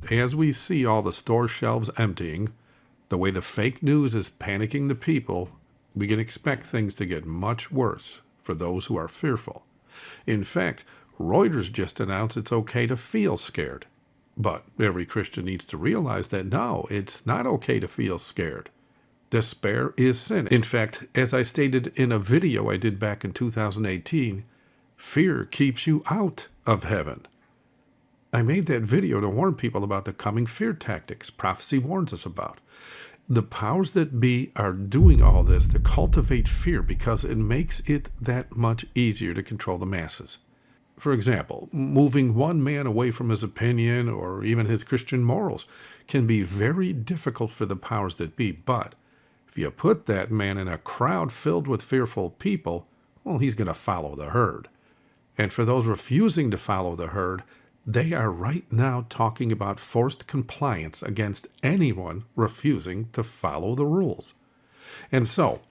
As we see all the store shelves emptying, the way the fake news is panicking the people, we can expect things to get much worse for those who are fearful. In fact, Reuters just announced it's okay to feel scared. But every Christian needs to realize that no, it's not okay to feel scared. Despair is sin. In fact, as I stated in a video I did back in 2018, fear keeps you out of heaven. I made that video to warn people about the coming fear tactics prophecy warns us about. The powers that be are doing all this to cultivate fear because it makes it that much easier to control the masses. For example, moving one man away from his opinion or even his Christian morals can be very difficult for the powers that be, but if you put that man in a crowd filled with fearful people, well, he's going to follow the herd. And for those refusing to follow the herd, they are right now talking about forced compliance against anyone refusing to follow the rules. And so,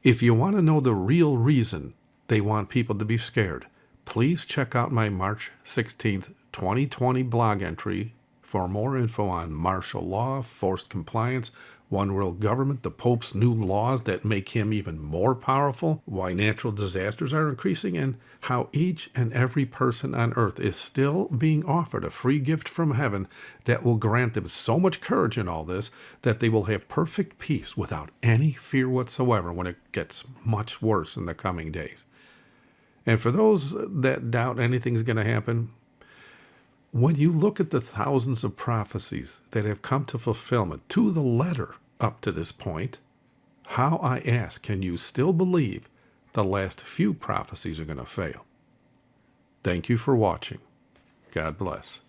if you want to know the real reason they want people to be scared, please check out my March 16th, 2020 blog entry for more info on martial law, forced compliance, one world government, the Pope's new laws that make him even more powerful, why natural disasters are increasing, and how each and every person on earth is still being offered a free gift from heaven that will grant them so much courage in all this that they will have perfect peace without any fear whatsoever when it gets much worse in the coming days. And for those that doubt anything's going to happen, when you look at the thousands of prophecies that have come to fulfillment to the letter up to this point, how, I ask, can you still believe the last few prophecies are going to fail? Thank you for watching. God bless.